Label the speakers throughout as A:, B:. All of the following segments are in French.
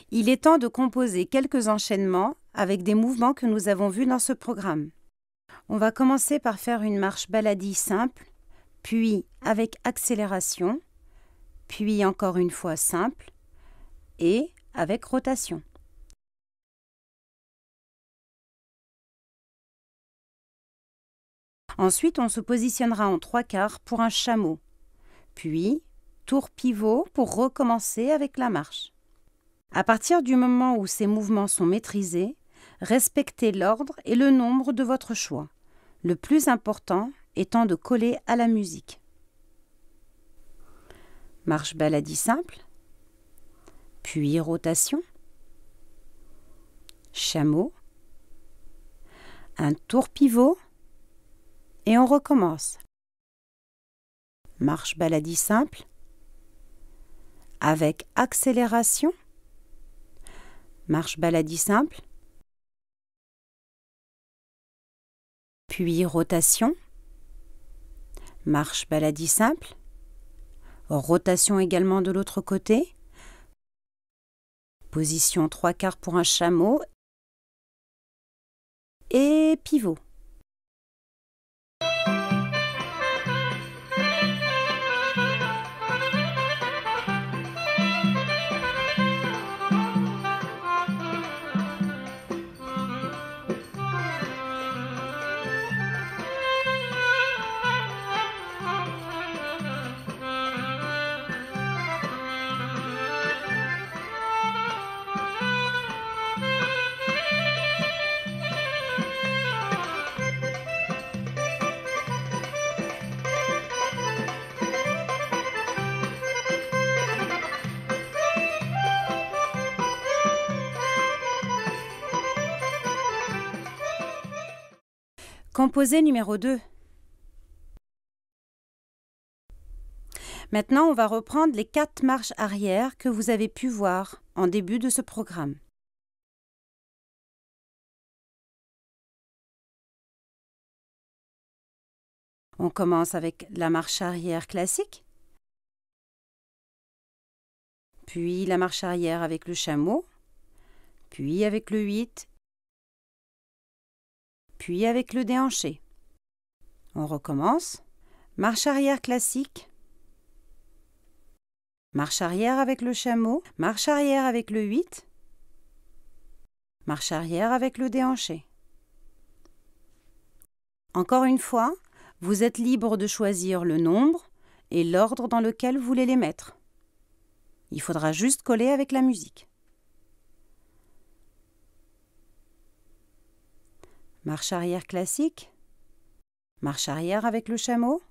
A: Il est temps de composer quelques enchaînements avec des mouvements que nous avons vus dans ce programme. On va commencer par faire une marche baladie simple, puis avec accélération, puis encore une fois simple et avec rotation. Ensuite, on se positionnera en 3/4 pour un chameau, puis tour pivot pour recommencer avec la marche. À partir du moment où ces mouvements sont maîtrisés, respectez l'ordre et le nombre de votre choix, le plus important étant de coller à la musique. Marche baladie simple, puis rotation, chameau, un tour pivot et on recommence. Marche baladie simple, avec accélération, marche baladie simple, puis rotation, marche baladie simple, rotation également de l'autre côté, position 3/4 pour un chameau et pivot. Composé numéro 2. Maintenant, on va reprendre les 4 marches arrière que vous avez pu voir en début de ce programme. On commence avec la marche arrière classique, puis la marche arrière avec le chameau, puis avec le 8, puis avec le déhanché. On recommence. Marche arrière classique, marche arrière avec le chameau, marche arrière avec le 8, marche arrière avec le déhanché. Encore une fois, vous êtes libre de choisir le nombre et l'ordre dans lequel vous voulez les mettre. Il faudra juste coller avec la musique. Marche arrière classique, marche arrière avec le chameau,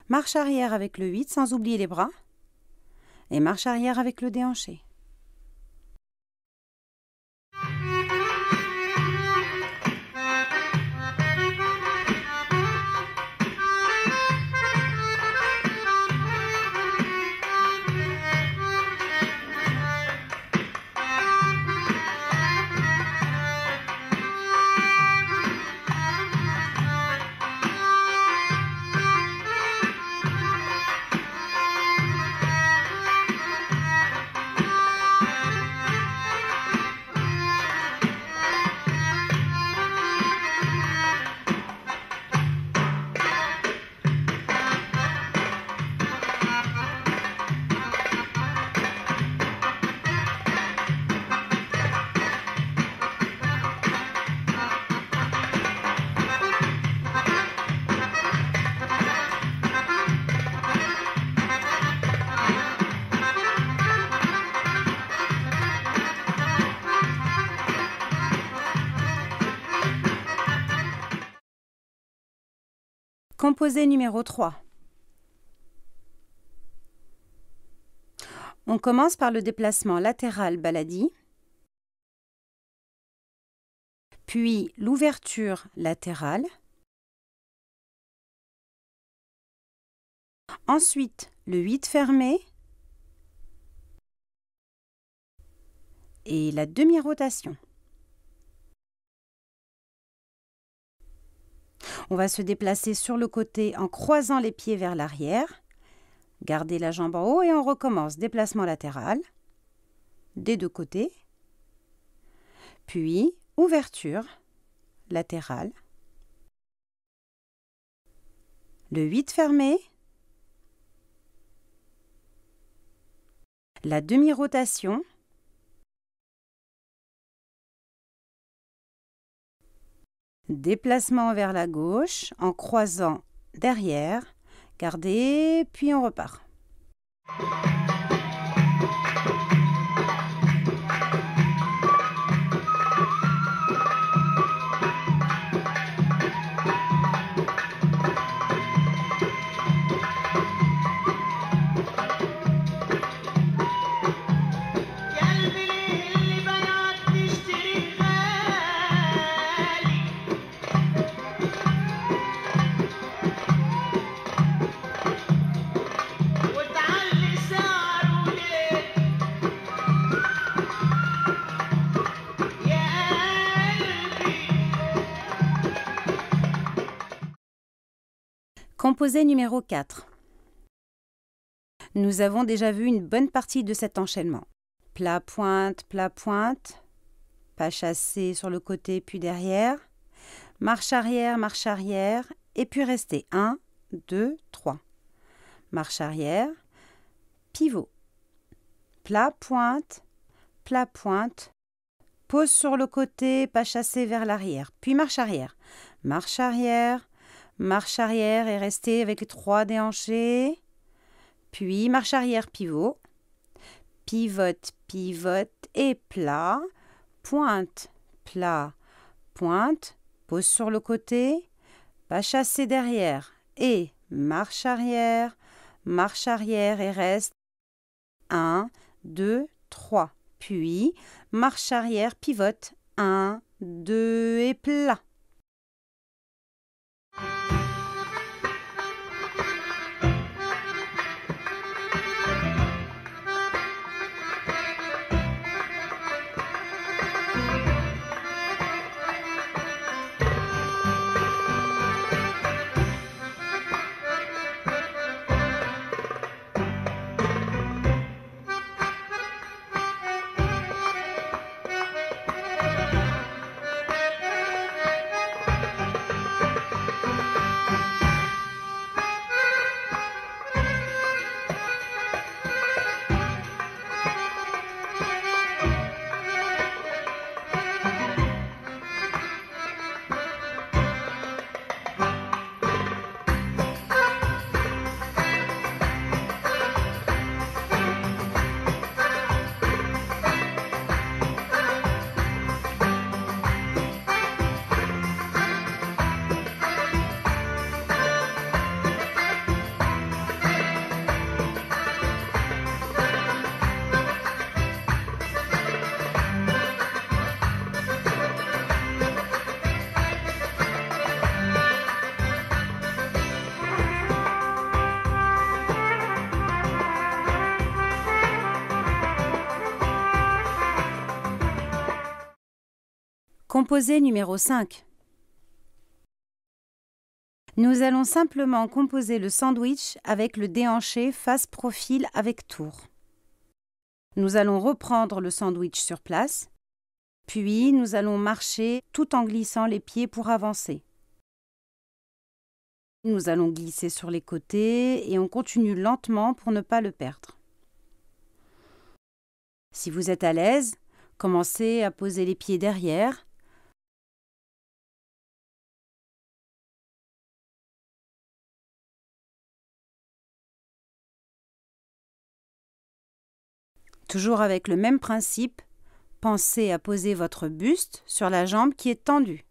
A: marche arrière avec le 8 sans oublier les bras et marche arrière avec le déhanché. Composé numéro 3. On commence par le déplacement latéral baladie, puis l'ouverture latérale, ensuite le 8 fermé et la demi-rotation. On va se déplacer sur le côté en croisant les pieds vers l'arrière. Gardez la jambe en haut et on recommence. Déplacement latéral. des deux côtés, puis ouverture latérale, le 8 fermé, la demi-rotation, déplacement vers la gauche en croisant derrière, gardez, puis on repart. Composé numéro 4. Nous avons déjà vu une bonne partie de cet enchaînement. Plat, pointe, pas chassé sur le côté puis derrière, marche arrière, et puis rester 1, 2, 3. Marche arrière, pivot, plat, pointe, pose sur le côté, pas chassé vers l'arrière, puis marche arrière et restez avec les 3 déhanchés, puis marche arrière, pivot, pivote et plat, pointe, pose sur le côté, pas chassé derrière et marche arrière et reste 1, 2, 3. Puis marche arrière, pivote 1, 2 et plat. Composé numéro 5. Nous allons simplement composer le sandwich avec le déhanché face profil avec tour. Nous allons reprendre le sandwich sur place, puis nous allons marcher tout en glissant les pieds pour avancer. Nous allons glisser sur les côtés et on continue lentement pour ne pas le perdre. Si vous êtes à l'aise, commencez à poser les pieds derrière. Toujours avec le même principe, pensez à poser votre buste sur la jambe qui est tendue.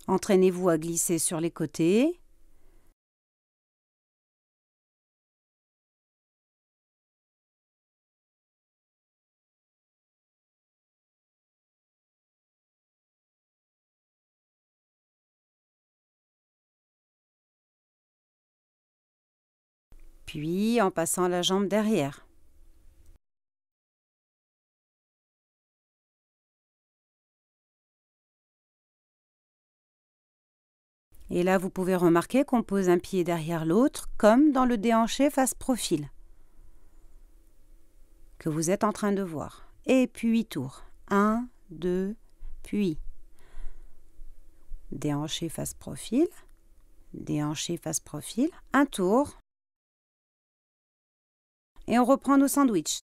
A: Entraînez-vous à glisser sur les côtés. puis en passant la jambe derrière. Et là, vous pouvez remarquer qu'on pose un pied derrière l'autre, comme dans le déhanché face profil, que vous êtes en train de voir. Et puis tour. 1, 2, puis. Déhanché face profil, déhanché face profil, un tour. Et on reprend nos sandwichs.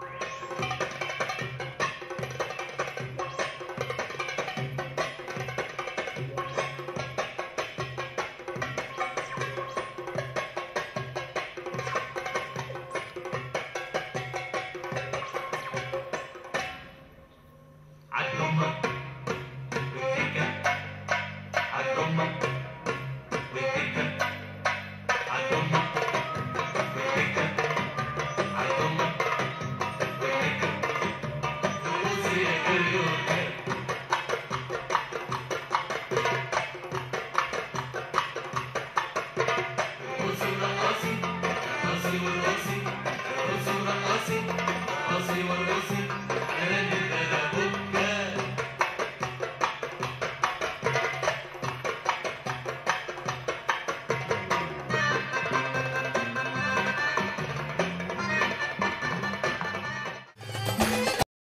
B: Thank you.